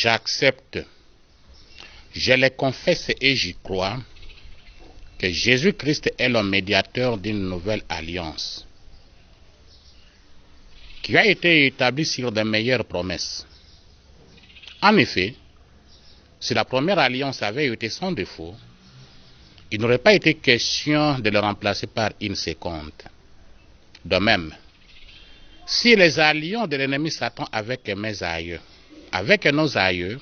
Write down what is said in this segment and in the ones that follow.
j'accepte, je les confesse et j'y crois, que Jésus-Christ est le médiateur d'une nouvelle alliance, qui a été établie sur de meilleures promesses. En effet, si la première alliance avait été sans défaut, il n'aurait pas été question de le remplacer par une seconde. De même, si les alliances de l'ennemi Satan avec mes aïeux, avec nos aïeux,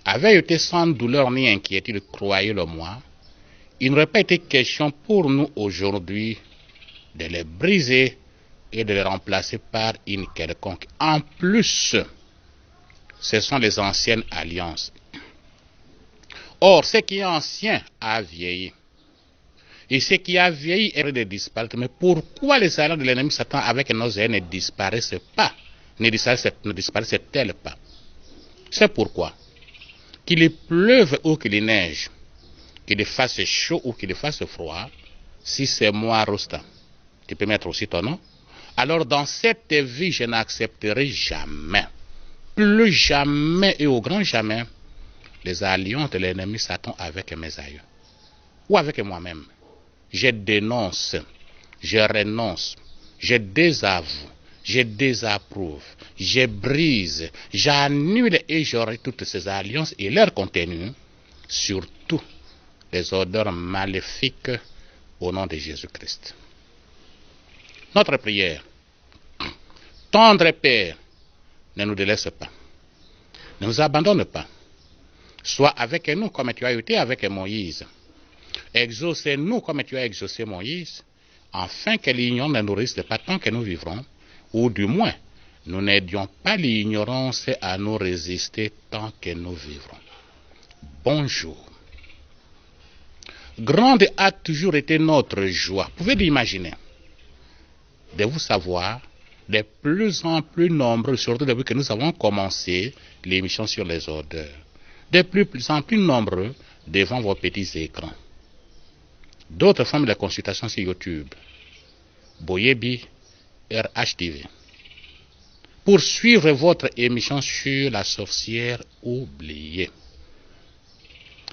avaient été sans douleur ni inquiétude, croyez-le moi, il n'aurait pas été question pour nous aujourd'hui de les briser et de les remplacer par une quelconque. En plus, ce sont les anciennes alliances. Or, ce qui est ancien a vieilli. Et ce qui a vieilli est de disparaître. Mais pourquoi les alliances de l'ennemi Satan avec nos aïeux ne disparaissent pas, ne disparaissent-elles pas? C'est pourquoi, qu'il pleuve ou qu'il neige, qu'il fasse chaud ou qu'il fasse froid, si c'est moi, Rosta, tu peux mettre aussi ton nom, alors dans cette vie, je n'accepterai jamais, plus jamais et au grand jamais, les alliances de l'ennemi Satan avec mes aïeux, ou avec moi-même. Je dénonce, je renonce, je désavoue, je désapprouve, je brise, j'annule et j'aurai toutes ces alliances et leur contenu, surtout les odeurs maléfiques au nom de Jésus-Christ. Notre prière. Tendre Père, ne nous délaisse pas, ne nous abandonne pas. Sois avec nous comme tu as été avec Moïse. Exauce-nous comme tu as exaucé Moïse, afin que l'ignorance ne nous risque pas tant que nous vivrons, ou du moins, nous n'aidions pas l'ignorance à nous résister tant que nous vivrons. Bonjour. Grande a toujours été notre joie. Pouvez-vous imaginer de vous savoir de plus en plus nombreux, surtout depuis que nous avons commencé l'émission sur les odeurs, de plus en plus nombreux devant vos petits écrans. D'autres formes de consultation sur YouTube, Boyebi, RHTV, pour suivre votre émission sur la sorcière oubliée.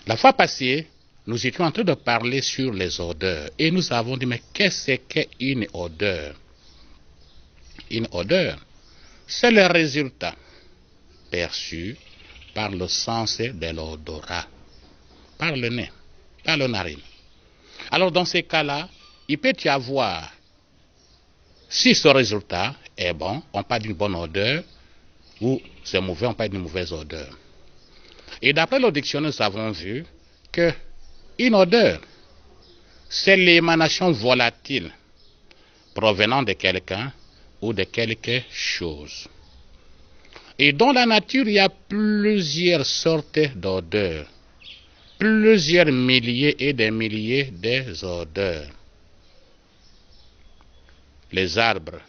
La fois passée, nous étions en train de parler sur les odeurs et nous avons dit, mais qu'est-ce qu'une odeur? Une odeur, c'est le résultat perçu par le sens de l'odorat, par le nez, par le narine. Alors dans ces cas-là, il peut y avoir, si ce résultat est bon, on parle d'une bonne odeur, ou c'est mauvais, on parle d'une mauvaise odeur. Et d'après le dictionnaire, nous avons vu que une odeur, c'est l'émanation volatile provenant de quelqu'un ou de quelque chose. Et dans la nature, il y a plusieurs sortes d'odeurs, plusieurs milliers et des milliers d'odeurs. Les arbres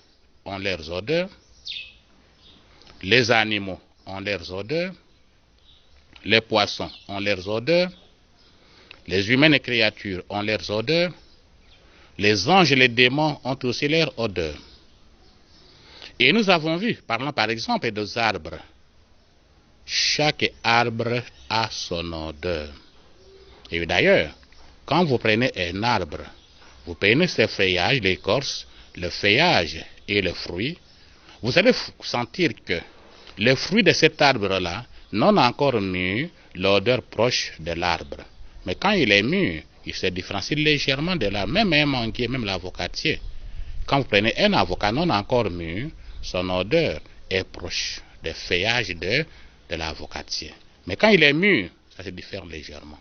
ont leurs odeurs, les animaux ont leurs odeurs, les poissons ont leurs odeurs, les humaines créatures ont leurs odeurs, les anges et les démons ont aussi leurs odeurs. Et nous avons vu, parlant par exemple des arbres, chaque arbre a son odeur. Et d'ailleurs, quand vous prenez un arbre, vous prenez ses feuillages, l'écorce, le feuillage et le fruit, vous allez sentir que le fruit de cet arbre-là n'ont encore mûr l'odeur proche de l'arbre. Mais quand il est mûr, il se différencie légèrement de l'arbre, même un manguier, même l'avocatier. Quand vous prenez un avocat non encore mûr, son odeur est proche des feuillages de l'avocatier. Mais quand il est mûr, ça se diffère légèrement.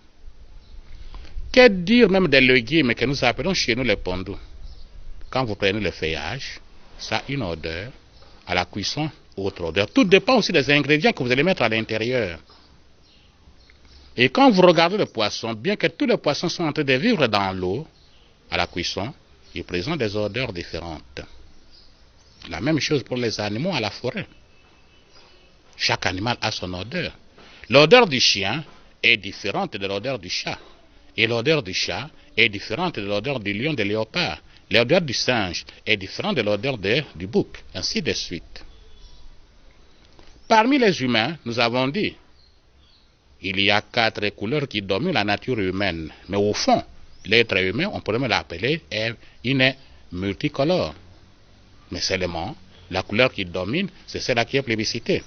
Que dire même des légumes que nous appelons chez nous les pondous? Quand vous prenez le feuillage, ça a une odeur, à la cuisson, autre odeur. Tout dépend aussi des ingrédients que vous allez mettre à l'intérieur. Et quand vous regardez le poisson, bien que tous les poissons sont en train de vivre dans l'eau, à la cuisson, ils présentent des odeurs différentes. La même chose pour les animaux à la forêt. Chaque animal a son odeur. L'odeur du chien est différente de l'odeur du chat. Et l'odeur du chat est différente de l'odeur du lion, du léopard. L'odeur du singe est différente de l'odeur du bouc, ainsi de suite. Parmi les humains, nous avons dit il y a 4 couleurs qui dominent la nature humaine. Mais au fond, l'être humain, on pourrait même l'appeler, il est multicolore. Mais seulement, la couleur qui domine, c'est celle qui est plébiscitée.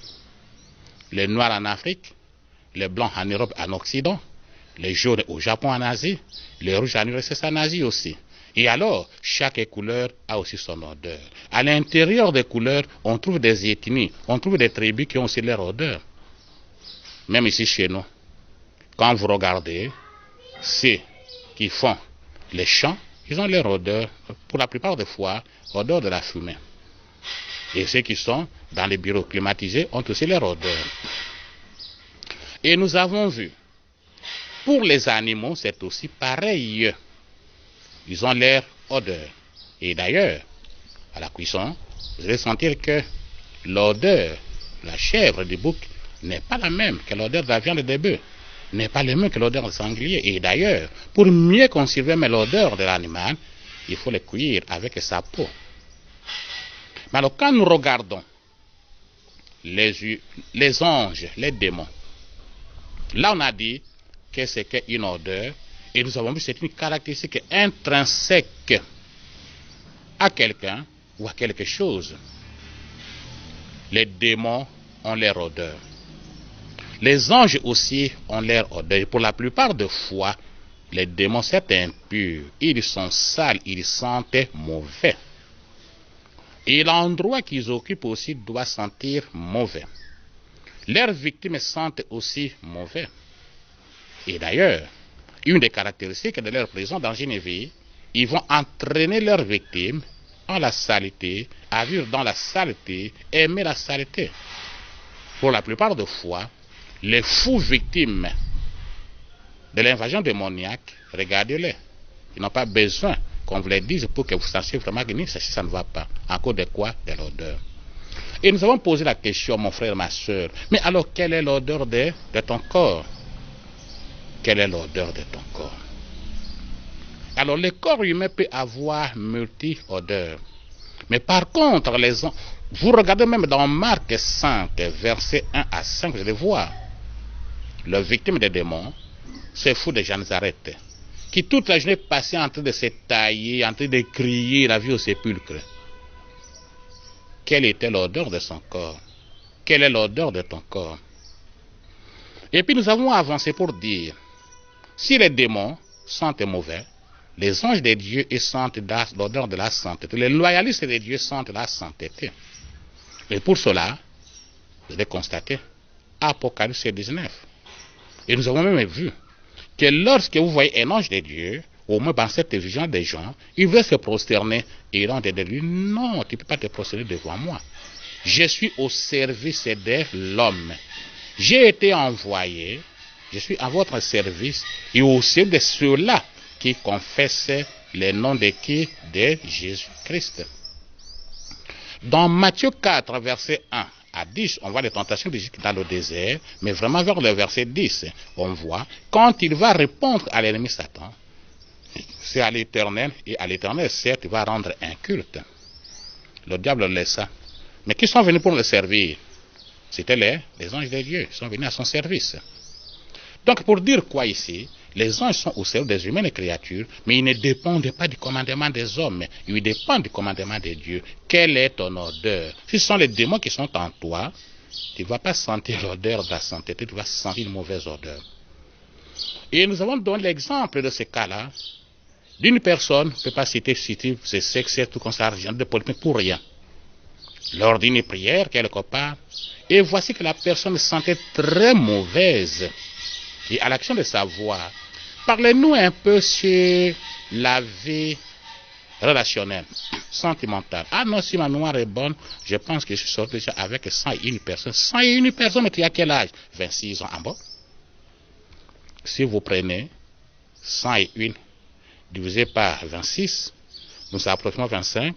Les noirs en Afrique, les blancs en Europe, en Occident, les jaunes au Japon, en Asie, les rouges en URSS, en Asie aussi. Et alors, chaque couleur a aussi son odeur. À l'intérieur des couleurs, on trouve des ethnies, on trouve des tribus qui ont aussi leur odeur. Même ici chez nous, quand vous regardez, ceux qui font les champs, ils ont leur odeur, pour la plupart des fois, odeur de la fumée. Et ceux qui sont dans les bureaux climatisés ont aussi leur odeur. Et nous avons vu, pour les animaux, c'est aussi pareil. Ils ont leur odeur. Et d'ailleurs, à la cuisson, vous allez sentir que l'odeur de la chèvre du bouc n'est pas la même que l'odeur de la viande des bœufs, n'est pas la même que l'odeur du sanglier. Et d'ailleurs, pour mieux conserver l'odeur de l'animal, il faut le cuire avec sa peau. Mais alors, quand nous regardons les anges, les démons, là on a dit que c'est une odeur, et nous avons vu que c'est une caractéristique intrinsèque à quelqu'un ou à quelque chose. Les démons ont leur odeur. Les anges aussi ont leur odeur. Et pour la plupart des fois, les démons sont impurs, ils sont sales, ils sentent mauvais. Et l'endroit qu'ils occupent aussi doit sentir mauvais. Leurs victimes sentent aussi mauvais. Et d'ailleurs, une des caractéristiques de leur présence dans une vie, ils vont entraîner leurs victimes en la saleté, à vivre dans la saleté, aimer la saleté. Pour la plupart des fois, les fous victimes de l'invasion démoniaque, regardez-les. Ils n'ont pas besoin qu'on vous les dise pour que vous sachiez vraiment que ça ne va pas. En cause de quoi? De l'odeur. Et nous avons posé la question, mon frère, ma soeur, mais alors quelle est l'odeur de ton corps? Quelle est l'odeur de ton corps? Alors le corps humain peut avoir multi-odeurs. Mais par contre, vous regardez même dans Marc 5, versets 1 à 5, vous allez voir, la victime des démons, c'est fou de Nazareth, qui toute la journée passait en train de se tailler, en train de crier la vie au sépulcre. Quelle était l'odeur de son corps? Quelle est l'odeur de ton corps? Et puis nous avons avancé pour dire, si les démons sentent mauvais, les anges de Dieu sentent l'odeur de la sainteté. Les loyalistes de Dieu sentent la sainteté. Et pour cela, vous allez constater, Apocalypse 19. Et nous avons même vu que lorsque vous voyez un ange de Dieu, au moins dans cette vision des gens, il veut se prosterner et il dit de lui, non, tu ne peux pas te prosterner devant moi. Je suis au service de l'homme. J'ai été envoyé, je suis à votre service et au service de ceux-là qui confessent le nom de qui? De Jésus-Christ. Dans Matthieu 4, verset 1 à 10, on voit les tentations de Jésus dans le désert, mais vraiment vers le verset 10, on voit, quand il va répondre à l'ennemi Satan, c'est à l'Éternel, et à l'Éternel, certes, il va rendre un culte. Le diable le laissa. Mais qui sont venus pour le servir? C'était les anges de Dieu, ils sont venus à son service. Donc pour dire quoi ici? Les anges sont au service des humaines et créatures, mais ils ne dépendent pas du commandement des hommes, ils dépendent du commandement de Dieu. Quelle est ton odeur? Si ce sont les démons qui sont en toi, tu ne vas pas sentir l'odeur de la sainteté, tu vas sentir une mauvaise odeur. Et nous avons donné l'exemple de ce cas-là, d'une personne, je ne peux pas citer c'est sexe, tout comme ça, de politique pour rien. Lors d'une prière, quelque part, et voici que la personne se sentait très mauvaise. Et à l'action de sa voix, parlez-nous un peu sur la vie relationnelle, sentimentale. Ah non, si ma mémoire est bonne, je pense que je suis sorti déjà avec 101 personnes. 101 personnes, mais tu as quel âge? 26 ans. Ah bon? Si vous prenez 101 divisé par 26, nous approchons 25,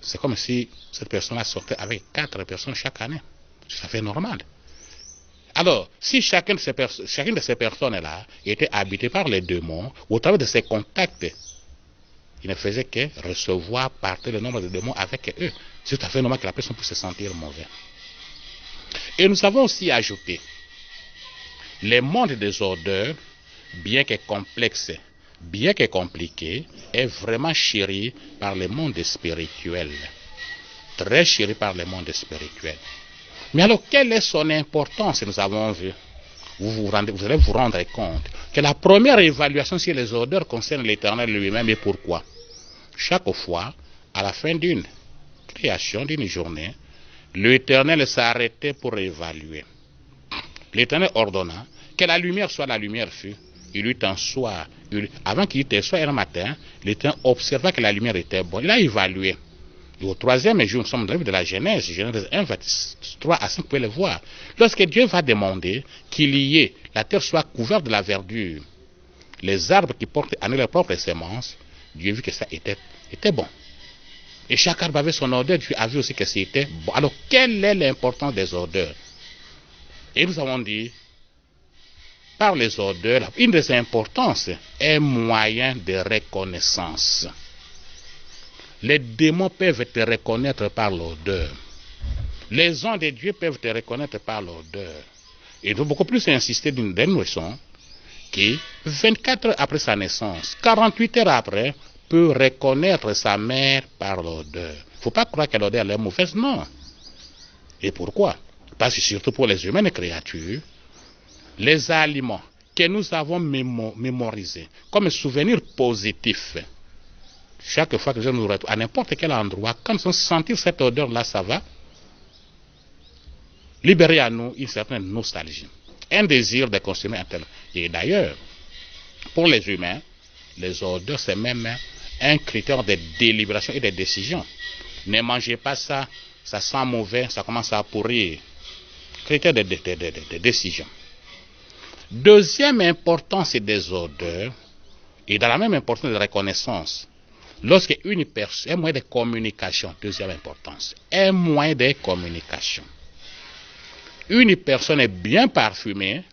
c'est comme si cette personne-là sortait avec 4 personnes chaque année. C'est tout à fait normal. Alors, si chacune de ces personnes-là était habitée par les démons, au travers de ses contacts, il ne faisait que recevoir, partir le nombre de démons avec eux. C'est tout à fait normal que la personne puisse se sentir mauvaise. Et nous avons aussi ajouté, Le monde des odeurs, bien que complexe, bien que compliqué, est vraiment chéri par le monde spirituel. Très chéri par le monde spirituel. Mais alors, quelle est son importance, nous avons vu? Vous allez vous rendre compte que la première évaluation sur les odeurs concerne l'Éternel lui-même. Et pourquoi? Chaque fois, à la fin d'une création, d'une journée, l'Éternel s'arrêtait pour évaluer. L'Éternel ordonna que la lumière soit la lumière fut. Il eut un soir. Avant qu'il eût un soir et un matin, l'Éternel observa que la lumière était bonne. Il a évalué. Et au troisième jour, nous sommes dans le livre de la Genèse 1, 3 à 5, vous pouvez le voir. Lorsque Dieu va demander qu'il y ait, la terre soit couverte de la verdure, les arbres qui portent en eux leurs propres semences, Dieu vit que ça était bon. Et chaque arbre avait son odeur, Dieu a vu aussi que c'était bon. Alors, quelle est l'importance des odeurs? Et nous avons dit, par les odeurs, une des importances est moyen de reconnaissance. Les démons peuvent te reconnaître par l'odeur. Les anges de Dieu peuvent te reconnaître par l'odeur. Et il faut beaucoup plus insister d'une notion qui, 24 heures après sa naissance, 48 heures après, peut reconnaître sa mère par l'odeur. Il ne faut pas croire que l'odeur est mauvaise, non. Et pourquoi? Parce que surtout pour les humaines créatures, les aliments que nous avons mémorisés comme souvenir positif, chaque fois que je nous retrouve à n'importe quel endroit, quand on sentit cette odeur-là, ça va libérer à nous une certaine nostalgie, un désir de consommer un tel. Et d'ailleurs, pour les humains, les odeurs, c'est même un critère de délibération et de décision. Ne mangez pas ça, ça sent mauvais, ça commence à pourrir. Critère de décision. Deuxième importance des odeurs, et dans la même importance de reconnaissance, lorsque une personne, un moyen de communication, deuxième importance, un moyen de communication. Une personne est bien parfumée,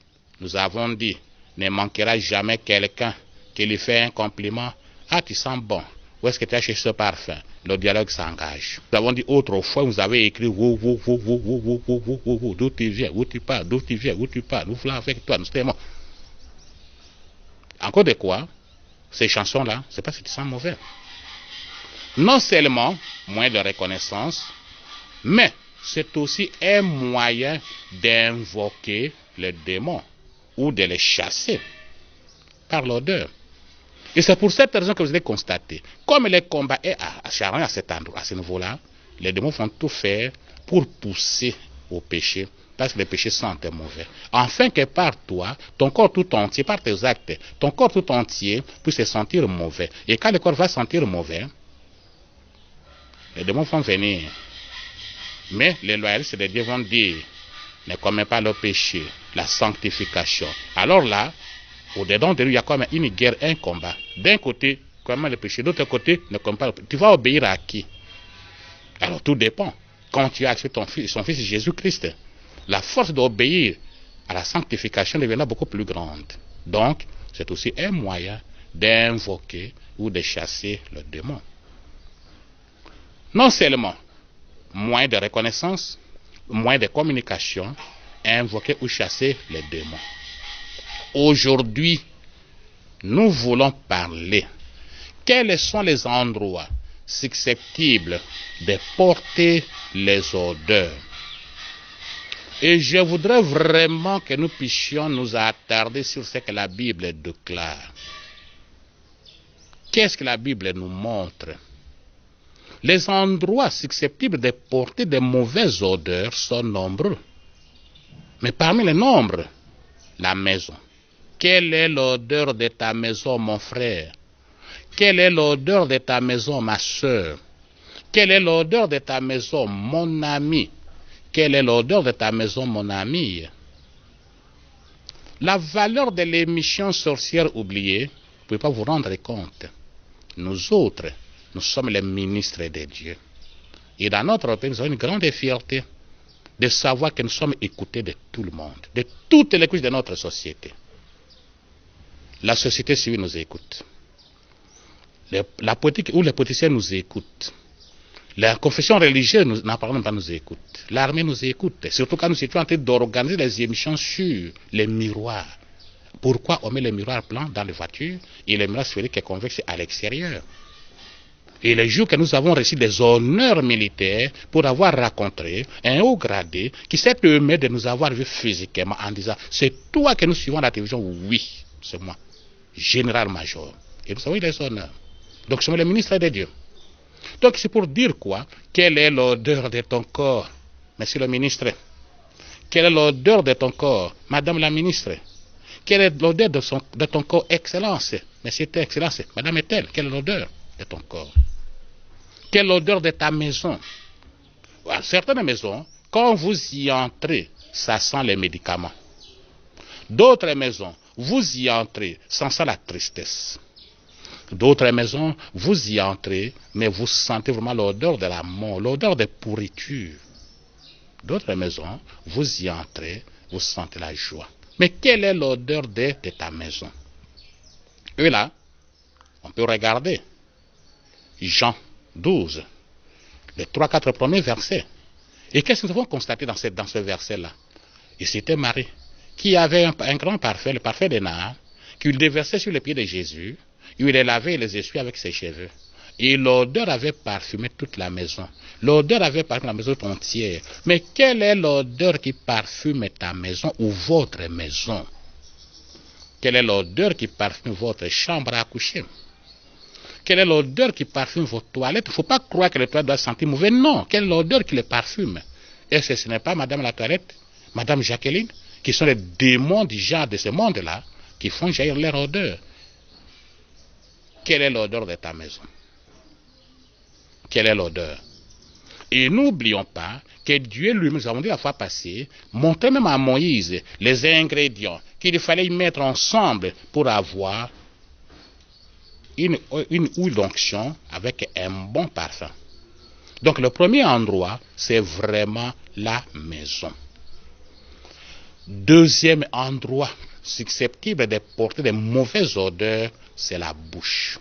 nous avons dit, ne manquera jamais quelqu'un qui lui fait un compliment. Ah, tu sens bon. Où est-ce que tu as acheté ce parfum? Le dialogue s'engage. Nous avons dit autrefois, vous avez écrit d'où tu viens, où tu pars, d'où tu viens, où tu pars, nous voulons avec toi, nous sommes. Encore de quoi? Ces chansons-là, c'est pas si tu sens mauvais. Non seulement moyen de reconnaissance, mais c'est aussi un moyen d'invoquer les démons ou de les chasser par l'odeur. Et c'est pour cette raison que vous allez constater, comme le combat est acharné à cet endroit, à ce niveau-là, les démons vont tout faire pour pousser au péché, parce que les péchés sentent mauvais. Afin que par toi, ton corps tout entier, par tes actes, ton corps tout entier puisse se sentir mauvais. Et quand le corps va sentir mauvais, les démons vont venir. Mais les loyalistes de Dieu vont dire, ne commets pas le péché, la sanctification. Alors là, au-dedans de lui, il y a comme une guerre, un combat. D'un côté, comment le péché, de l'autre côté, ne commets pas le péché. Tu vas obéir à qui? Alors tout dépend. Quand tu as accepté son fils Jésus-Christ, la force d'obéir à la sanctification deviendra beaucoup plus grande. Donc, c'est aussi un moyen d'invoquer ou de chasser le démon. Non seulement moyen de reconnaissance, moyen de communication, invoquer ou chasser les démons. Aujourd'hui, nous voulons parler. Quels sont les endroits susceptibles de porter les odeurs? Et je voudrais vraiment que nous puissions nous attarder sur ce que la Bible déclare. Qu'est-ce que la Bible nous montre? Les endroits susceptibles de porter de mauvaises odeurs sont nombreux. Mais parmi les nombres, la maison. Quelle est l'odeur de ta maison, mon frère? Quelle est l'odeur de ta maison, ma soeur? Quelle est l'odeur de ta maison, mon ami? Quelle est l'odeur de ta maison, mon ami? La valeur de l'émission sorcière oubliée, vous ne pouvez pas vous rendre compte. Nous autres, nous sommes les ministres de Dieu. Et dans notre pays, nous avons une grande fierté de savoir que nous sommes écoutés de tout le monde, de toutes les couches de notre société. La société civile nous écoute. La politique ou les politiciens nous écoutent. La confession religieuse n'en parle même pas, nous écoute. L'armée nous écoute, surtout quand nous étions en train d'organiser les émissions sur les miroirs. Pourquoi on met les miroirs blancs dans les voitures et les miroirs sphériques et convexes à l'extérieur? Et les jours que nous avons reçu des honneurs militaires pour avoir rencontré un haut gradé qui s'est permis de nous avoir vus physiquement en disant « C'est toi que nous suivons à la télévision ?» Oui, c'est moi, général-major. Et nous avons eu les honneurs. Donc, je suis le ministre de Dieu. Donc, c'est pour dire quoi? Quelle est l'odeur de ton corps, monsieur le ministre? Quelle est l'odeur de ton corps, madame la ministre? Quelle est l'odeur de ton corps, excellence? Monsieur excellence, madame est-elle? Quelle est l'odeur de ton corps? Quelle est l'odeur de ta maison? À certaines maisons, quand vous y entrez, ça sent les médicaments. D'autres maisons, vous y entrez, ça sent la tristesse. D'autres maisons, vous y entrez, mais vous sentez vraiment l'odeur de la mort, l'odeur de pourriture. D'autres maisons, vous y entrez, vous sentez la joie. Mais quelle est l'odeur de ta maison? Et là, on peut regarder Jean 12, les 3-4 premiers versets. Et qu'est-ce que nous avons constaté dans ce verset-là? Et c'était Marie, qui avait un grand parfum, le parfum de Nahas, qu'il déversait sur les pieds de Jésus, il les lavait et les essuyait avec ses cheveux. Et l'odeur avait parfumé toute la maison. L'odeur avait parfumé la maison entière. Mais quelle est l'odeur qui parfume ta maison ou votre maison? Quelle est l'odeur qui parfume votre chambre à coucher? Quelle est l'odeur qui parfume vos toilettes? Il ne faut pas croire que les toilettes doivent sentir mauvais. Non. Quelle est l'odeur qui les parfume? Est-ce que ce n'est pas Madame la toilette, Madame Jacqueline, qui sont les démons du genre de ce monde-là, qui font jaillir leur odeur? Quelle est l'odeur de ta maison? Quelle est l'odeur? Et n'oublions pas que Dieu lui-même, nous avons dit la fois passée, montrait même à Moïse les ingrédients qu'il fallait y mettre ensemble pour avoir une huile d'onction avec un bon parfum. Donc le premier endroit, c'est vraiment la maison. Deuxième endroit susceptible de porter de mauvaises odeurs, c'est la bouche.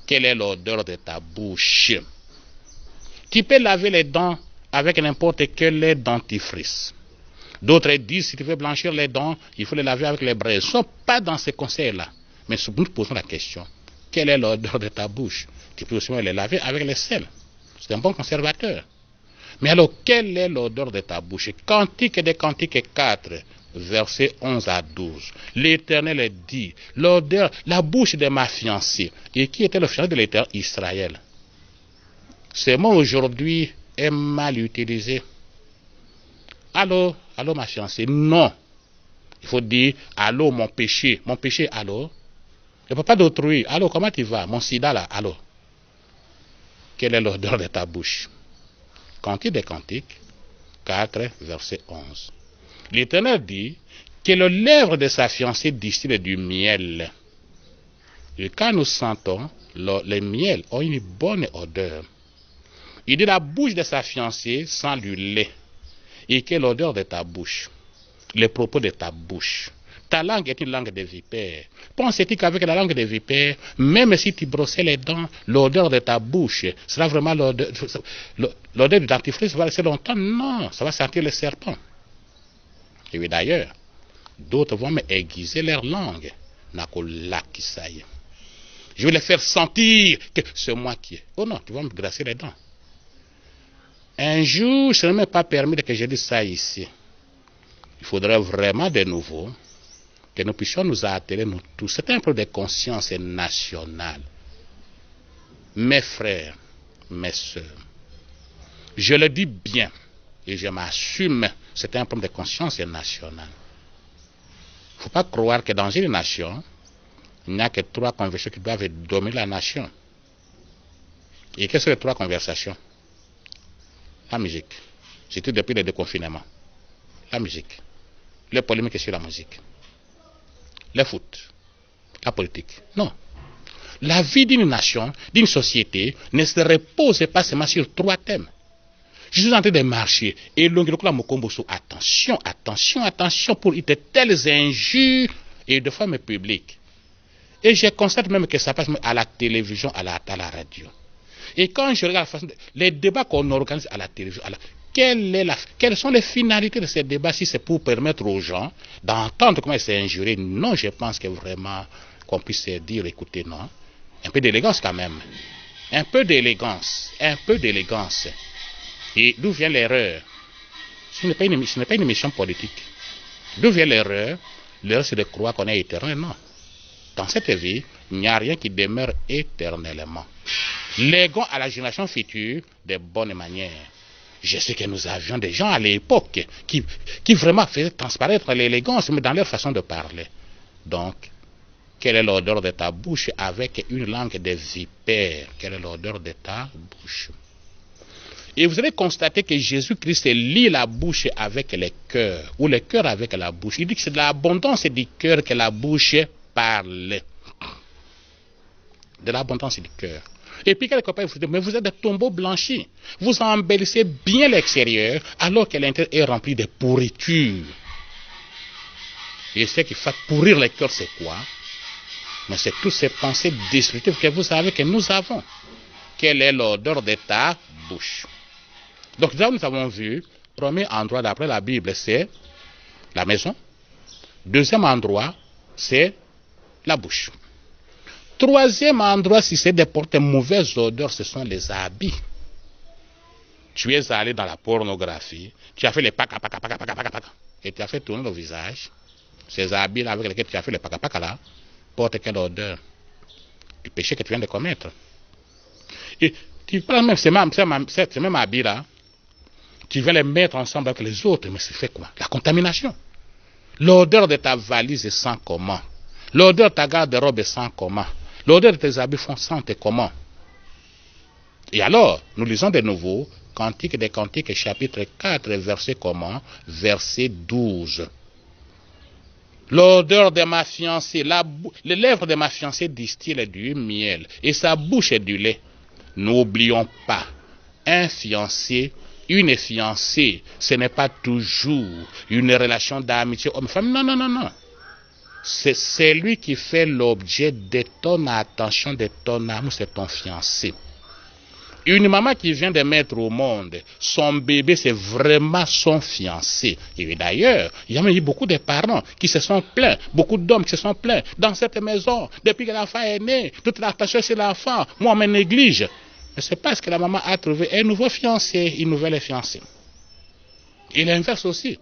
Quelle est l'odeur de ta bouche? Tu peux laver les dents avec n'importe quel dentifrice. D'autres disent, si tu veux blanchir les dents, il faut les laver avec les braises. Ils ne sont pas dans ces conseils-là. Mais nous posons la question, quelle est l'odeur de ta bouche? Tu peux aussi les laver avec le sel. C'est un bon conservateur. Mais alors, quelle est l'odeur de ta bouche? Cantique des Cantiques 4, versets 11 à 12. L'Éternel dit, l'odeur, la bouche de ma fiancée. Et qui était le fiancé de l'Éternel? Israël. Ce mot aujourd'hui est mal utilisé. Allô, allô ma fiancée? Non. Il faut dire, allô mon péché, allô. Le papa d'autrui, allô, comment tu vas? Mon sida là, allô. Quelle est l'odeur de ta bouche? Cantique des Cantiques 4, verset 11. L'Éternel dit que les lèvres de sa fiancée distillent du miel. Et quand nous sentons, le miel ont une bonne odeur. Il dit la bouche de sa fiancée sent du lait. Et quelle odeur de ta bouche? Les propos de ta bouche. Ta langue est une langue de vipère. Penses-tu qu'avec la langue de vipère, même si tu brossais les dents, l'odeur de ta bouche sera vraiment l'odeur du dentifrice va rester longtemps? Non, ça va sentir le serpent. Et oui, d'ailleurs, d'autres vont me aiguiser leur langue. Je vais les faire sentir que c'est moi qui ai. Oh non, tu vas me grasser les dents. Un jour, ce n'est même pas permis que je dise ça ici. Il faudrait vraiment de nouveau que nous puissions nous atteler, nous tous. C'est un problème de conscience nationale. Mes frères, mes sœurs, je le dis bien et je m'assume, c'est un problème de conscience nationale. Il ne faut pas croire que dans une nation, il n'y a que 3 conversations qui doivent dominer la nation. Et quelles sont les 3 conversations? La musique. Surtout depuis le déconfinement. La musique. Les polémiques sur la musique. Le foot. La politique. Non. La vie d'une nation, d'une société, ne se repose pas seulement sur 3 thèmes. Je suis en train de marcher. Et attention, attention, attention pour de telles injures et de femmes publiques. Et je constate même que ça passe à la télévision, à la radio. Et quand je regarde les débats qu'on organise à la télévision, quelles sont les finalités de ces débats si c'est pour permettre aux gens d'entendre comment c'est injurié? Non, je pense que vraiment qu'on puisse dire, écoutez, non. Un peu d'élégance quand même. Un peu d'élégance. Un peu d'élégance. Et d'où vient l'erreur? Ce n'est pas une émission politique. D'où vient l'erreur? L'erreur, c'est de croire qu'on est éternel. Non. Dans cette vie, il n'y a rien qui demeure éternellement. Léguons à la génération future des bonnes manières. Je sais que nous avions des gens à l'époque qui vraiment faisaient transparaître l'élégance, mais dans leur façon de parler. Donc, quelle est l'odeur de ta bouche avec une langue de vipère? Quelle est l'odeur de ta bouche? Et vous allez constater que Jésus-Christ lie la bouche avec le cœur, ou le cœur avec la bouche. Il dit que c'est de l'abondance du cœur que la bouche parle. De l'abondance du cœur. Et puis quelque part, vous dites, mais vous êtes des tombeaux blanchis. Vous embellissez bien l'extérieur, alors que l'intérieur est rempli de pourriture. Et ce qui fait pourrir le cœur, c'est quoi? Mais c'est toutes ces pensées destructives que vous savez que nous avons. Quelle est l'odeur de ta bouche? Donc là, nous avons vu, premier endroit d'après la Bible, c'est la maison. Deuxième endroit, c'est la bouche. Troisième endroit, si c'est de porter mauvaise odeur, ce sont les habits. Tu es allé dans la pornographie, tu as fait les paca, et tu as fait tourner le visage. Ces habits-là avec lesquels tu as fait les paca là, portent quelle odeur? Du péché que tu viens de commettre. Et tu prends même ces mêmes habits-là, tu vas les mettre ensemble avec les autres, mais c'est fait quoi? La contamination. L'odeur de ta valise est sans comment? L'odeur de ta garde-robe est sans comment? L'odeur de tes habits sentent comment? Et alors, nous lisons de nouveau Cantique des Cantiques, chapitre 4, verset comment? Verset 12. L'odeur de ma fiancée, les lèvres de ma fiancée distillent du miel, et sa bouche est du lait. N'oublions pas, un fiancé, une fiancée, ce n'est pas toujours une relation d'amitié homme-femme. Non, non, non, non. C'est celui qui fait l'objet de ton attention, de ton amour, c'est ton fiancé. Une maman qui vient de mettre au monde son bébé, c'est vraiment son fiancé. Et d'ailleurs, il y a même eu beaucoup de parents qui se sont plaints, beaucoup d'hommes qui se sont plaints. Dans cette maison, depuis que l'enfant est né, toute l'attention sur l'enfant, moi on me néglige. Mais c'est parce que la maman a trouvé un nouveau fiancé, une nouvelle fiancée. Et l'inverse aussi.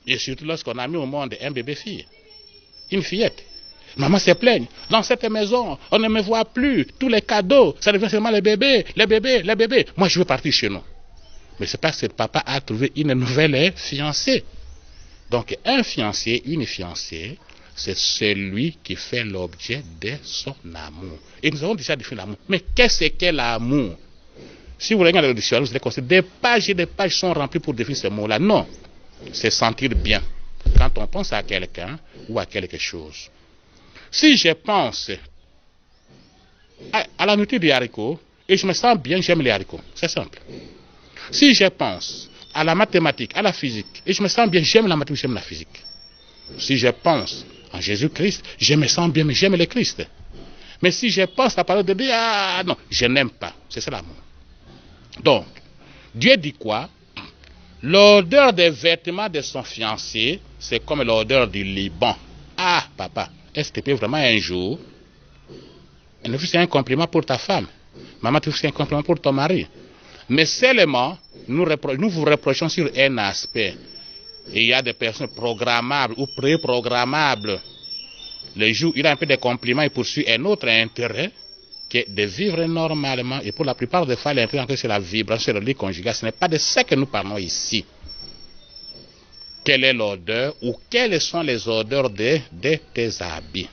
Et surtout lorsqu'on a mis au monde un bébé-fille. Une fillette. Maman se plaigne. Dans cette maison, on ne me voit plus. Tous les cadeaux, ça devient seulement les bébés, les bébés, les bébés. Moi, je veux partir chez nous. Mais c'est parce que papa a trouvé une nouvelle fiancée. Donc, un fiancé, une fiancée, c'est celui qui fait l'objet de son amour. Et nous avons déjà défini l'amour. Mais qu'est-ce que l'amour? Si vous regardez le dictionnaire, vous allez constater des pages et des pages sont remplies pour définir ce mot-là. Non. C'est sentir bien. Quand on pense à quelqu'un ou à quelque chose. Si je pense à la nourriture des haricots et je me sens bien, j'aime les haricots. C'est simple. Si je pense à la mathématique, à la physique, et je me sens bien, j'aime la mathématique, j'aime la physique. Si je pense en Jésus-Christ, je me sens bien, mais j'aime le Christ. Mais si je pense à la parole de Dieu, ah non, je n'aime pas. C'est ça l'amour. Donc, Dieu dit quoi? L'odeur des vêtements de son fiancé, c'est comme l'odeur du Liban. Ah, papa, est-ce que tu peux vraiment un jour, ne fais un compliment pour ta femme, maman, tu fais un compliment pour ton mari. Mais seulement, nous vous reprochons sur un aspect. Il y a des personnes programmables ou préprogrammables. Le jour où il a un peu de compliments, il poursuit un autre intérêt que de vivre normalement. Et pour la plupart des fois, l'intérêt, c'est la vibration, c'est le lit conjugal. Ce n'est pas de ça que nous parlons ici. Quelle est l'odeur ou quelles sont les odeurs de tes habits?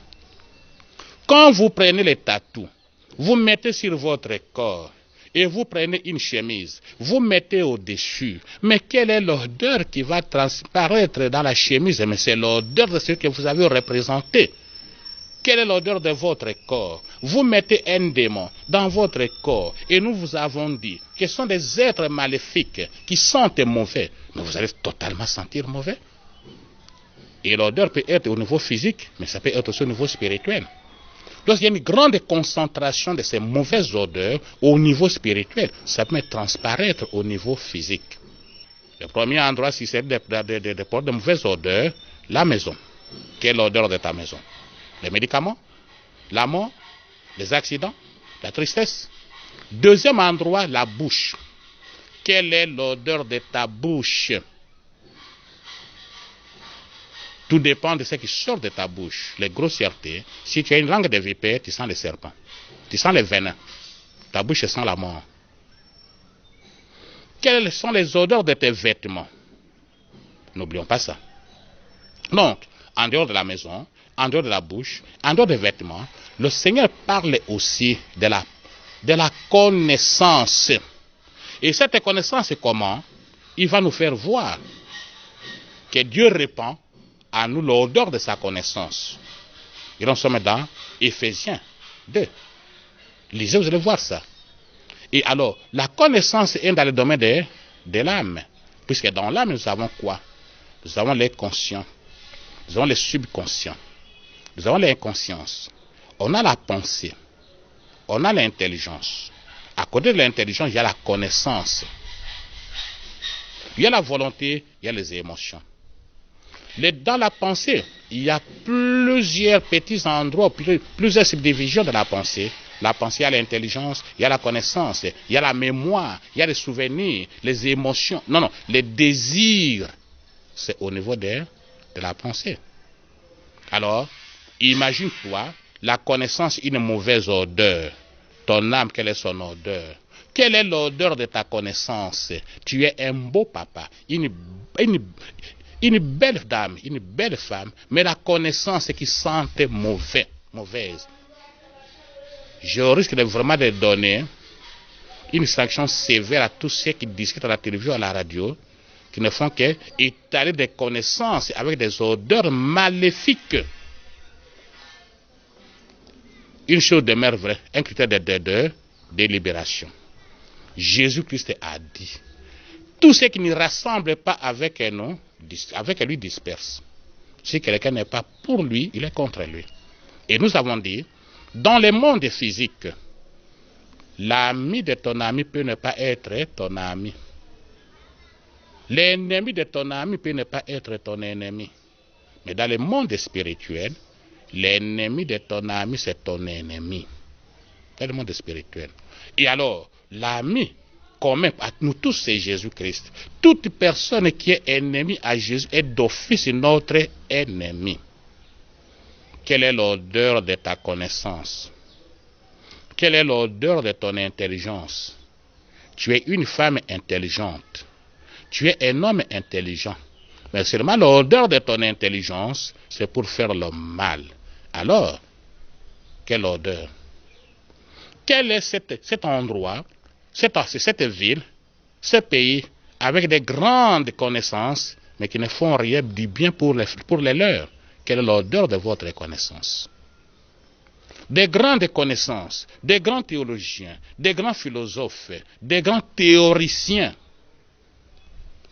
Quand vous prenez les tatous, vous mettez sur votre corps et vous prenez une chemise, vous mettez au-dessus. Mais quelle est l'odeur qui va transparaître dans la chemise? Mais c'est l'odeur de ce que vous avez représenté. Quelle est l'odeur de votre corps? Vous mettez un démon dans votre corps et nous vous avons dit que ce sont des êtres maléfiques qui sentent mauvais. Mais vous allez totalement sentir mauvais. Et l'odeur peut être au niveau physique, mais ça peut être aussi au niveau spirituel. Donc il y a une grande concentration de ces mauvaises odeurs au niveau spirituel. Ça peut transparaître au niveau physique. Le premier endroit, si c'est de mauvaises odeurs, la maison. Quelle est l'odeur de ta maison? Les médicaments, la mort, les accidents, la tristesse. Deuxième endroit, la bouche. Quelle est l'odeur de ta bouche? Tout dépend de ce qui sort de ta bouche. Les grossièretés. Si tu as une langue de vipère, tu sens les serpents. Tu sens les venin. Ta bouche sent la mort. Quelles sont les odeurs de tes vêtements? N'oublions pas ça. Donc, en dehors de la maison, en dehors de la bouche, en dehors des vêtements, le Seigneur parle aussi de la connaissance. Et cette connaissance, c'est comment? Il va nous faire voir que Dieu répand à nous l'odeur de sa connaissance. Et nous sommes dans Éphésiens 2. Lisez, vous allez voir ça. Et alors, la connaissance est dans le domaine de l'âme. Puisque dans l'âme, nous avons quoi? Nous avons les conscients. Nous avons les subconscients. Nous avons l'inconscience. On a la pensée. On a l'intelligence. À côté de l'intelligence, il y a la connaissance. Il y a la volonté, il y a les émotions. Dans la pensée, il y a plusieurs petits endroits, plusieurs subdivisions de la pensée. La pensée, il y a l'intelligence, il y a la connaissance, il y a la mémoire, il y a les souvenirs, les émotions. Non, les désirs. C'est au niveau de la pensée. Alors, imagine-toi, la connaissance, une mauvaise odeur. Ton âme, quelle est son odeur? Quelle est l'odeur de ta connaissance? Tu es un beau papa, une belle dame, une belle femme, mais la connaissance qui sent mauvaise. Je risque vraiment de donner une sanction sévère à tous ceux qui discutent à la télévision, à la radio, qui ne font qu'étaler des connaissances avec des odeurs maléfiques. Une chose demeure vraie, un critère de libération. Jésus-Christ a dit, tout ce qui ne rassemble pas avec nous, avec lui disperse. Si quelqu'un n'est pas pour lui, il est contre lui. Et nous avons dit, dans le monde physique, l'ami de ton ami peut ne pas être ton ami. L'ennemi de ton ami peut ne pas être ton ennemi. Mais dans le monde spirituel, l'ennemi de ton ami, c'est ton ennemi. Dans le monde spirituel. Et alors, l'ami commun à nous tous, c'est Jésus-Christ. Toute personne qui est ennemie à Jésus est d'office notre ennemi. Quelle est l'odeur de ta connaissance? Quelle est l'odeur de ton intelligence? Tu es une femme intelligente. Tu es un homme intelligent. Mais seulement l'odeur de ton intelligence, c'est pour faire le mal. Alors, quelle odeur? Quel est cet endroit, cette ville, ce pays, avec des grandes connaissances, mais qui ne font rien du bien pour les leurs? Quelle est l'odeur de votre connaissance? Des grandes connaissances, des grands théologiens, des grands philosophes, des grands théoriciens,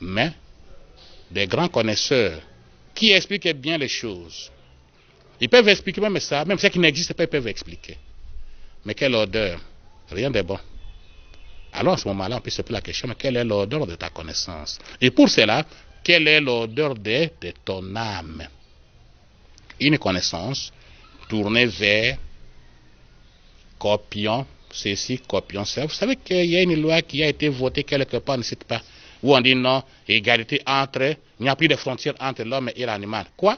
mais des grands connaisseurs qui expliquent bien les choses. Ils peuvent expliquer même ça, même ce qui n'existe pas, ils peuvent expliquer. Mais quelle odeur? Rien de bon. Alors à ce moment-là, on peut se poser la question, mais quelle est l'odeur de ta connaissance? Et pour cela, quelle est l'odeur de ton âme? Une connaissance tournée vers copions, ceci, copions ça. Vous savez qu'il y a une loi qui a été votée quelque part, ne cite pas, où on dit non, égalité il n'y a plus de frontières entre l'homme et l'animal. Quoi?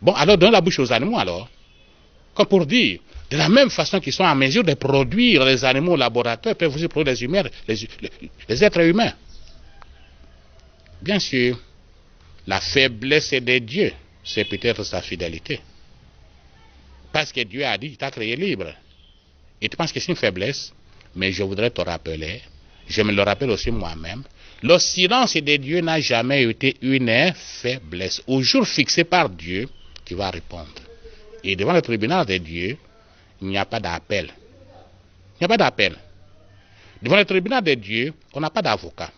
Bon, alors donne la bouche aux animaux alors. Comme pour dire, de la même façon qu'ils sont en mesure de produire les animaux au laboratoire, peuvent aussi produire les humains, les êtres humains. Bien sûr, la faiblesse de Dieu, c'est peut-être sa fidélité. Parce que Dieu a dit, il t'a créé libre. Et tu penses que c'est une faiblesse, mais je voudrais te rappeler, je me le rappelle aussi moi-même, le silence de Dieu n'a jamais été une faiblesse. Au jour fixé par Dieu, tu vas répondre. Et devant le tribunal de Dieu, il n'y a pas d'appel. Il n'y a pas d'appel. Devant le tribunal de Dieu, on n'a pas d'avocat.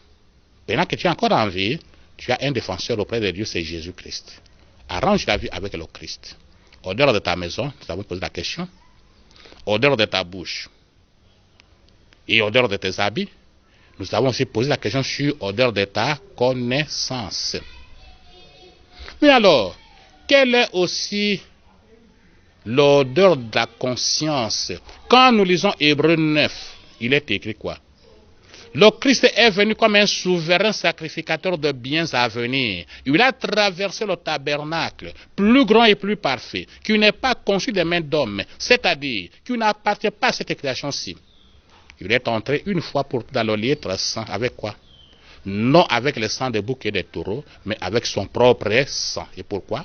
Pendant que tu es encore en vie, tu as un défenseur auprès de Dieu, c'est Jésus-Christ. Arrange ta vie avec le Christ. Odeur de ta maison, nous avons posé la question. Odeur de ta bouche. Et odeur de tes habits. Nous avons aussi posé la question sur odeur de ta connaissance. Mais alors, quelle est aussi l'odeur de la conscience? Quand nous lisons Hébreux 9, il est écrit quoi? Le Christ est venu comme un souverain sacrificateur de biens à venir. Il a traversé le tabernacle, plus grand et plus parfait, qui n'est pas conçu des mains d'hommes, c'est-à-dire qui n'appartient pas à cette création-ci. Il est entré une fois pour toutes dans le lieu très saint. Avec quoi? Non avec le sang des boucs et des taureaux, mais avec son propre sang. Et pourquoi?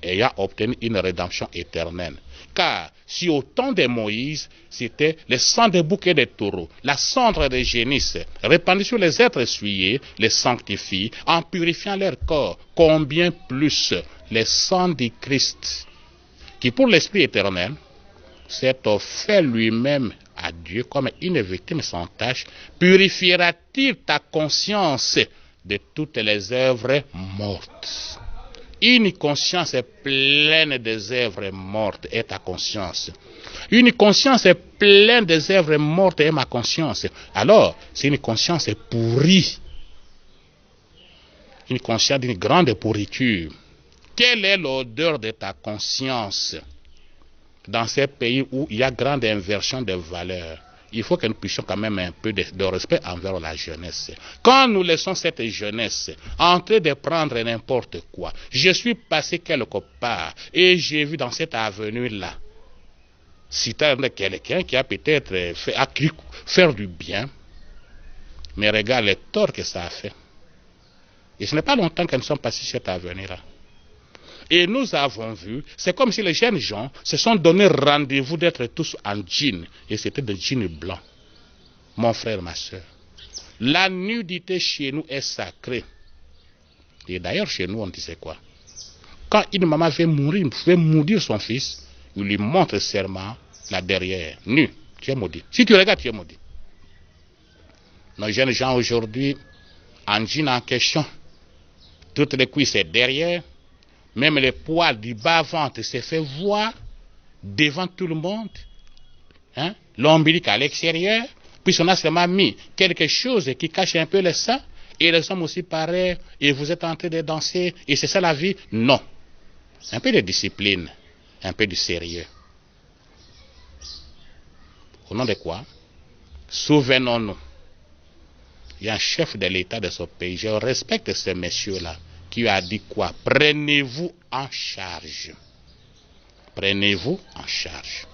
Ayant obtenu une rédemption éternelle. Car si au temps de Moïse, c'était le sang des boucs et des taureaux, la cendre des génisses, répandue sur les êtres essuyés, les sanctifie, en purifiant leur corps, combien plus le sang du Christ, qui pour l'Esprit éternel s'est offert lui-même à Dieu comme une victime sans tache, purifiera-t-il ta conscience de toutes les œuvres mortes? Une conscience pleine des œuvres mortes est ta conscience. Une conscience pleine des œuvres mortes est ma conscience. Alors, c'est une conscience pourrie. Une conscience d'une grande pourriture. Quelle est l'odeur de ta conscience? Dans ces pays où il y a grande inversion des valeurs, il faut que nous puissions quand même un peu de respect envers la jeunesse. Quand nous laissons cette jeunesse en train de prendre n'importe quoi, je suis passé quelque part et j'ai vu dans cette avenue-là, citant quelqu'un qui a peut-être cru faire du bien, mais regarde le tort que ça a fait. Et ce n'est pas longtemps que nous sommes passés sur cette avenue-là. Et nous avons vu, c'est comme si les jeunes gens se sont donné rendez-vous d'être tous en jean. Et c'était des jeans blancs. Mon frère, ma soeur. La nudité chez nous est sacrée. Et d'ailleurs, chez nous, on disait quoi? Quand une maman veut mourir son fils, il lui montre serment là derrière, nu. Tu es maudit. Si tu regardes, tu es maudit. Nos jeunes gens aujourd'hui, en jean en question, toutes les cuisses derrière, même le poil du bas-ventre se fait voir devant tout le monde. Hein? L'ombilic à l'extérieur. Puis on a seulement mis quelque chose qui cache un peu le sang. Et les hommes aussi pareil. Et vous êtes en train de danser. Et c'est ça la vie? Non. Un peu de discipline. Un peu de sérieux. Au nom de quoi? Souvenons-nous. Il y a un chef de l'État de ce pays. Je respecte ce monsieur-là. Qui a dit quoi? Prenez-vous en charge. Prenez-vous en charge.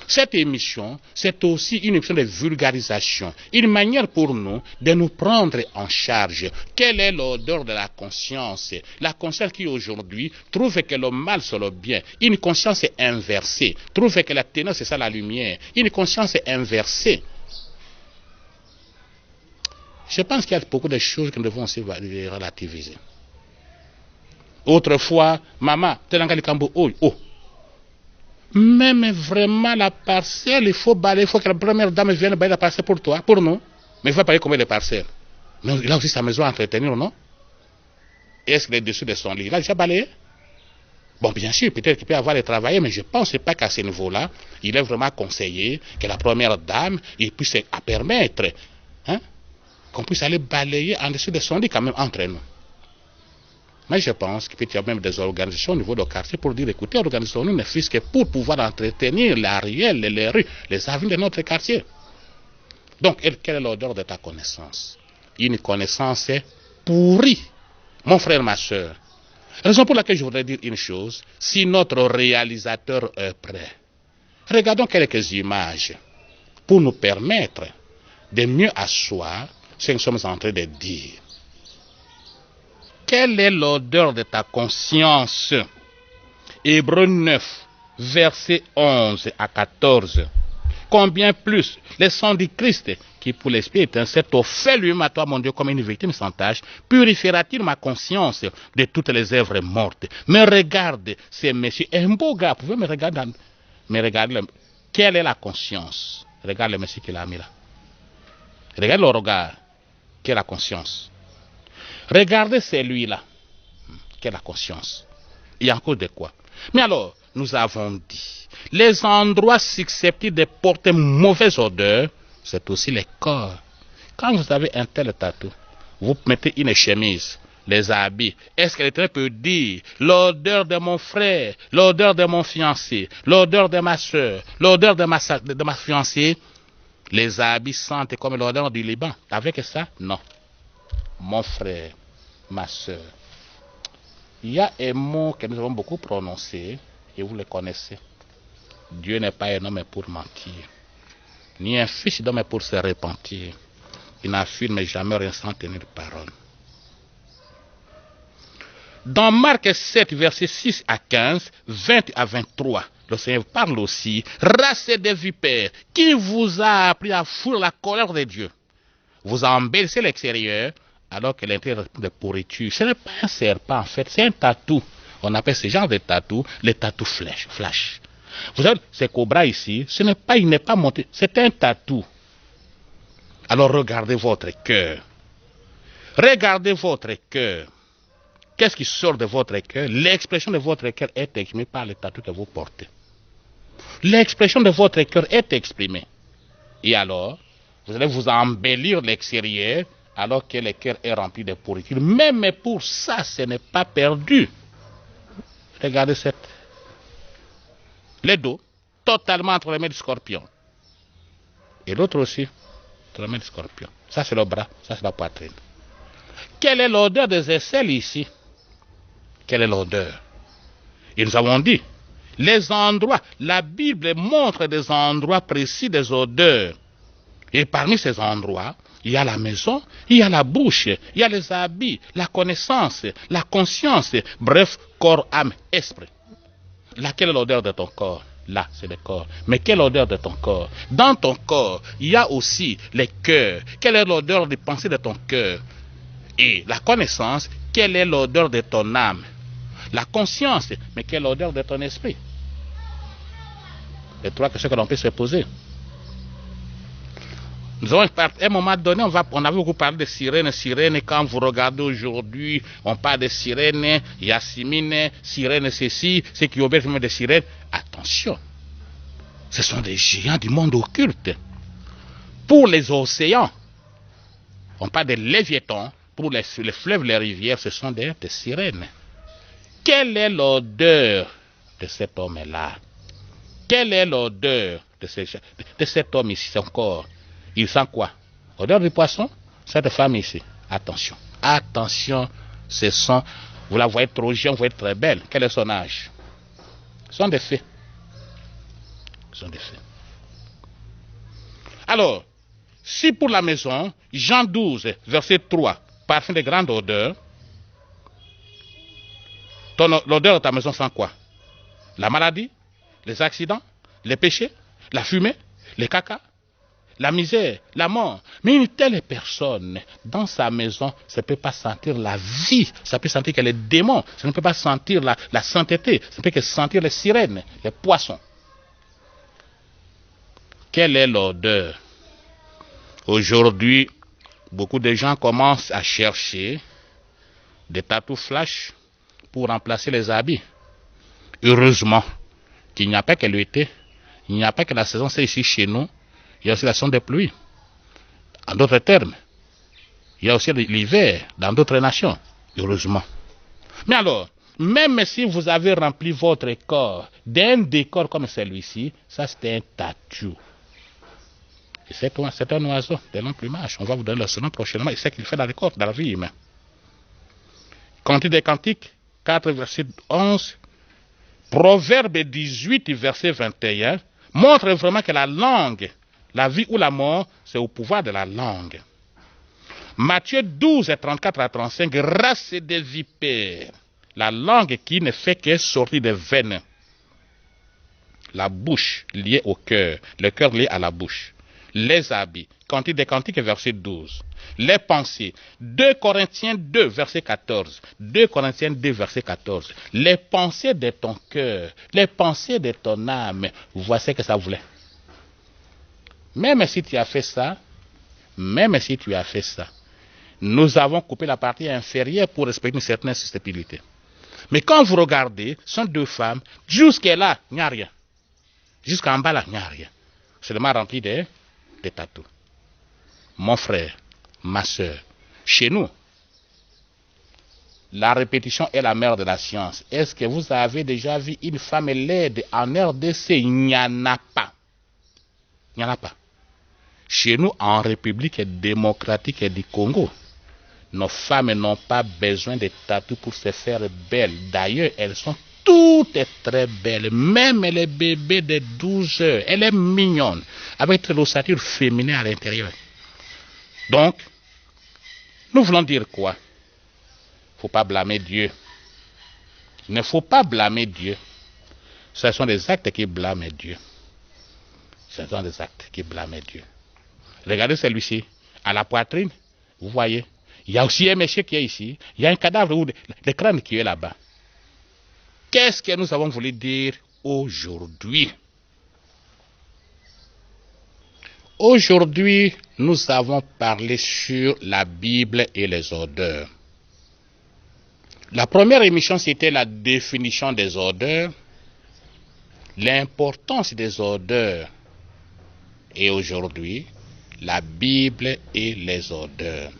Cette émission, c'est aussi une émission de vulgarisation, une manière pour nous de nous prendre en charge. Quelle est l'odeur de la conscience? La conscience qui aujourd'hui trouve que le mal c'est le bien. Une conscience inversée. Trouve que la ténèbre c'est ça la lumière. Une conscience inversée. Je pense qu'il y a beaucoup de choses que nous devons aussi relativiser. Autrefois, maman, même vraiment la parcelle, il faut balayer, il faut que la première dame vienne balayer la parcelle pour toi, pour nous. Mais il faut balayer combien de parcelles? Mais il a aussi sa maison à entretenir, non? Est-ce qu'il est dessus de son lit? Il a déjà balayé? Bon, bien sûr, peut-être qu'il peut avoir les travailler, mais je ne pense pas qu'à ce niveau-là, il est vraiment conseillé que la première dame, il puisse permettre, hein, qu'on puisse aller balayer en dessous de son lit quand même entre nous. Mais je pense qu'il peut y avoir même des organisations au niveau du quartier pour dire, écoutez, organisons-nous ne fût-ce que pour pouvoir entretenir la ruelle, les rues, les avenues de notre quartier. Donc, quelle est l'odeur de ta connaissance? Une connaissance pourrie. Mon frère, ma soeur. Raison pour laquelle je voudrais dire une chose, si notre réalisateur est prêt, regardons quelques images pour nous permettre de mieux asseoir ce que nous sommes en train de dire. Quelle est l'odeur de ta conscience? Hébreux 9, versets 11 à 14. Combien plus le sang du Christ, qui pour l'Esprit s'est offert lui-même à toi, mon Dieu, comme une victime sans tache, purifiera-t-il ma conscience de toutes les œuvres mortes? Mais regarde, c'est monsieur, un beau gars, vous pouvez me regarder, mais regarde, quelle est la conscience? Regarde le monsieur qu'il a mis là. Regarde le regard, quelle est la conscience? Regardez celui-là, quelle est la conscience? Il y a encore de quoi? Mais alors, nous avons dit, les endroits susceptibles de porter mauvaise odeur, c'est aussi les corps. Quand vous avez un tel tatou, vous mettez une chemise, les habits. Est-ce que l'Éternel peut dire l'odeur de mon frère, l'odeur de mon fiancé, l'odeur de ma soeur, l'odeur de ma fiancée, les habits sentent comme l'odeur du Liban. Avec ça? Non. Mon frère, ma soeur. Il y a un mot que nous avons beaucoup prononcé et vous le connaissez. Dieu n'est pas un homme pour mentir, ni un fils d'homme pour se repentir. Il n'affirme jamais rien sans tenir parole. Dans Marc 7, versets 6 à 15, 20 à 23, le Seigneur parle aussi, race des vipères, qui vous a appris à fuir la colère de Dieu? Vous embellissez l'extérieur, alors que l'intérieur est de pourriture. Ce n'est pas un serpent, en fait, c'est un tatou. On appelle ce genre de tatou les tatous flash. Vous savez, ces cobras ici, il n'est pas monté, c'est un tatou. Alors regardez votre cœur. Regardez votre cœur. Qu'est-ce qui sort de votre cœur? L'expression de votre cœur est exprimée par le tatou que vous portez. L'expression de votre cœur est exprimée. Et alors, vous allez vous embellir l'extérieur alors que le cœur est rempli de pourriture. Même pour ça, ce n'est pas perdu. Regardez le dos, totalement entre les mains du scorpion. Et l'autre aussi, entre les mains du scorpion. Ça, c'est le bras, ça, c'est la poitrine. Quelle est l'odeur des aisselles ici? Quelle est l'odeur? Et nous avons dit, les endroits, la Bible montre des endroits précis des odeurs. Et parmi ces endroits, il y a la maison, il y a la bouche, il y a les habits, la connaissance, la conscience, bref, corps, âme, esprit. Laquelle est l'odeur de ton corps? Là, c'est le corps. Mais quelle odeur de ton corps? Dans ton corps, il y a aussi les cœurs. Quelle est l'odeur des pensées de ton cœur? Et la connaissance, quelle est l'odeur de ton âme? La conscience, mais quelle est l'odeur de ton esprit? Les trois questions que l'on peut se poser. Nous avons, à un moment donné, on avait beaucoup parlé de sirènes. Sirènes, quand vous regardez aujourd'hui, on parle de sirènes, Yasmine, sirènes ceci, ceux qui obéissent même des sirènes. Attention, ce sont des géants du monde occulte. Pour les océans, on parle de léviathans. Pour les fleuves, les rivières, ce sont des sirènes. Quelle est l'odeur de cet homme-là? Quelle est l'odeur de cet homme ici, son corps? Il sent quoi? Odeur du poisson? Cette femme ici. Attention. Attention. Ce sont, vous la voyez trop jeune, vous voyez très belle. Quel est son âge? Ce sont des faits. Ce sont des faits. Alors, si pour la maison, Jean 12, verset 3, parfum de grande odeur, l'odeur de ta maison sent quoi? La maladie, les accidents, les péchés, la fumée, les caca, la misère, la mort. Mais une telle personne, dans sa maison, ça ne peut pas sentir la vie. Ça peut sentir que les démons. Ça ne peut pas sentir la sainteté. Ça ne peut que sentir les sirènes, les poissons. Quelle est l'odeur? Aujourd'hui, beaucoup de gens commencent à chercher des tatous flash pour remplacer les habits. Heureusement qu'il n'y a pas que l'été, il n'y a pas que la saison, c'est ici chez nous. Il y a aussi la saison des pluies. En d'autres termes, il y a aussi l'hiver dans d'autres nations. Heureusement. Mais alors, même si vous avez rempli votre corps d'un décor comme celui-ci, ça c'est un tatou. C'est un oiseau de long plumage. On va vous donner le nom prochainement. Et c'est ce qu'il fait dans le corps, dans la vie humaine. Cantique des Cantiques, 4, verset 11. Proverbe 18, verset 21, montre vraiment que la langue, la vie ou la mort, c'est au pouvoir de la langue. Matthieu 12, 34 à 35, race des vipères. La langue qui ne fait que sortir des veines. La bouche liée au cœur, le cœur lié à la bouche. Les habits. Cantique des Cantiques, verset 12. Les pensées. 2 Corinthiens 2, verset 14. 2 Corinthiens 2, verset 14. Les pensées de ton cœur, les pensées de ton âme. Voici ce que ça voulait. Même si tu as fait ça, nous avons coupé la partie inférieure pour respecter une certaine susceptibilité. Mais quand vous regardez, ce sont deux femmes, jusqu'à là, il n'y a rien. Jusqu'en bas là, il n'y a rien. Seulement rempli de tatous. Mon frère, ma soeur, chez nous, la répétition est la mère de la science. Est-ce que vous avez déjà vu une femme laide en RDC? Il n'y en a pas. Il n'y en a pas. Chez nous, en République démocratique du Congo, nos femmes n'ont pas besoin de tatous pour se faire belles. D'ailleurs, elles sont toutes très belles. Même les bébés de 12 heures. Elle est mignonne. Avec l'ossature féminine à l'intérieur. Donc, nous voulons dire quoi? Il ne faut pas blâmer Dieu. Il ne faut pas blâmer Dieu. Ce sont des actes qui blâment Dieu. Ce sont des actes qui blâment Dieu. Regardez celui-ci, à la poitrine, vous voyez. Il y a aussi un monsieur qui est ici. Il y a un cadavre ou le crâne qui est là-bas. Qu'est-ce que nous avons voulu dire aujourd'hui? Aujourd'hui, nous avons parlé sur la Bible et les odeurs. La première émission, c'était la définition des odeurs, l'importance des odeurs. Et aujourd'hui, la Bible et les odeurs.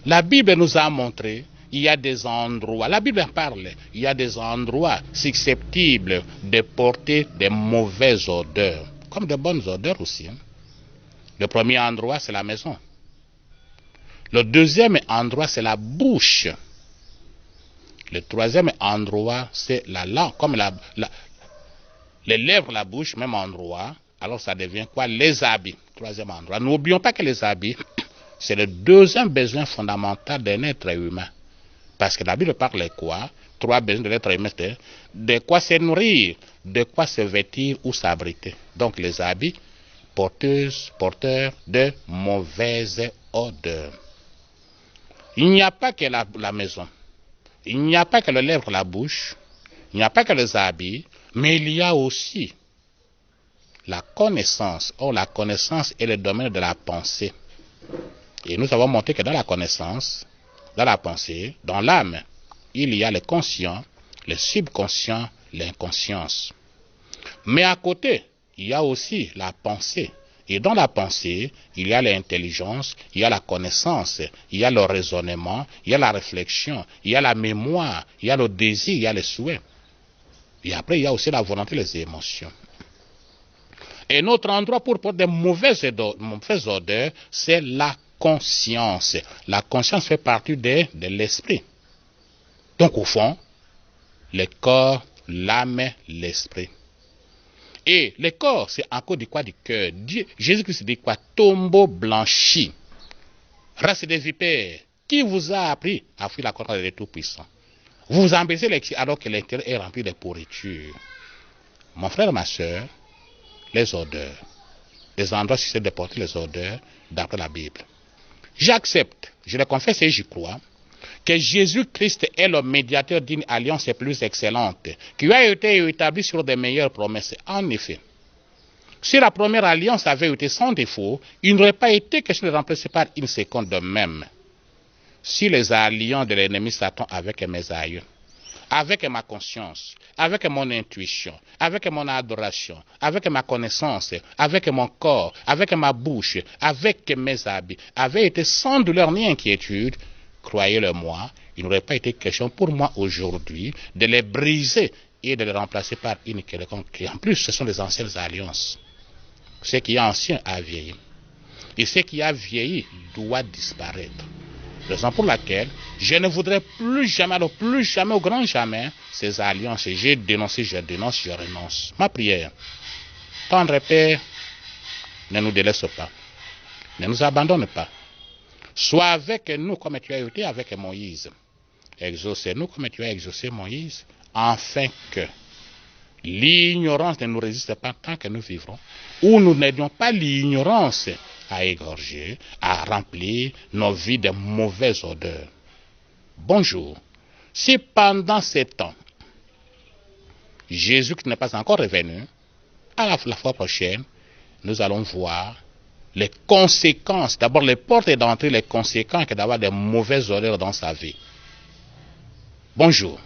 La Bible nous a montré, il y a des endroits, la Bible parle, il y a des endroits susceptibles de porter des mauvaises odeurs, comme de bonnes odeurs aussi. Le premier endroit, c'est la maison. Le deuxième endroit, c'est la bouche. Le troisième endroit, c'est la langue, comme les lèvres, la bouche, même endroit. Alors ça devient quoi? Les habits. Troisième endroit. N'oublions pas que les habits, c'est le deuxième besoin fondamental d'un être humain. Parce que la Bible parle de quoi? Trois besoins de l'être humain. De quoi se nourrir, de quoi se vêtir ou s'abriter. Donc les habits, porteurs de mauvaises odeurs. Il n'y a pas que la maison. Il n'y a pas que les lèvres, la bouche. Il n'y a pas que les habits. Mais il y a aussi la connaissance. Or, la connaissance est le domaine de la pensée. Et nous avons montré que dans la connaissance, dans la pensée, dans l'âme, il y a le conscient, le subconscient, l'inconscience. Mais à côté, il y a aussi la pensée. Et dans la pensée, il y a l'intelligence, il y a la connaissance, il y a le raisonnement, il y a la réflexion, il y a la mémoire, il y a le désir, il y a le souhait. Et après, il y a aussi la volonté et les émotions. Et notre endroit pour porter de mauvaises odeurs, c'est la conscience. La conscience fait partie de l'esprit. Donc au fond, le corps, l'âme, l'esprit. Et le corps, c'est encore du quoi? Du cœur. Jésus-Christ dit quoi? Tombeau blanchi. Race des vipères. Qui vous a appris à fuir la colère des Tout-Puissants? Vous vous embêtez alors que l'intérieur est rempli de pourriture. Mon frère, ma soeur, les odeurs. Les endroits susceptibles de porter les odeurs d'après la Bible. J'accepte, je le confesse et j'y crois, que Jésus-Christ est le médiateur d'une alliance plus excellente, qui a été établie sur de meilleures promesses. En effet, si la première alliance avait été sans défaut, il n'aurait pas été question de remplacer par une seconde de même. Si les alliances de l'ennemi Satan avec mes aïeux, avec ma conscience, avec mon intuition, avec mon adoration, avec ma connaissance, avec mon corps, avec ma bouche, avec mes habits, avaient été sans douleur ni inquiétude, croyez-le moi, il n'aurait pas été question pour moi aujourd'hui de les briser et de les remplacer par une quelconque. En plus, ce sont des anciennes alliances. Ce qui est ancien a vieilli. Et ce qui a vieilli doit disparaître. Raison pour laquelle je ne voudrais plus jamais, au grand jamais, ces alliances. J'ai dénoncé, je dénonce, je renonce. Ma prière, tendre Père, ne nous délaisse pas, ne nous abandonne pas. Sois avec nous comme tu as été avec Moïse. Exauce-nous comme tu as exaucé Moïse, afin que l'ignorance ne nous résiste pas tant que nous vivrons, ou nous n'ayons pas l'ignorance à égorger, à remplir nos vies de mauvaises odeurs. Bonjour. Si pendant ces temps, Jésus qui n'est pas encore revenu, à la fois prochaine, nous allons voir les conséquences, d'abord les portes d'entrée, les conséquences que d'avoir de mauvaises odeurs dans sa vie. Bonjour.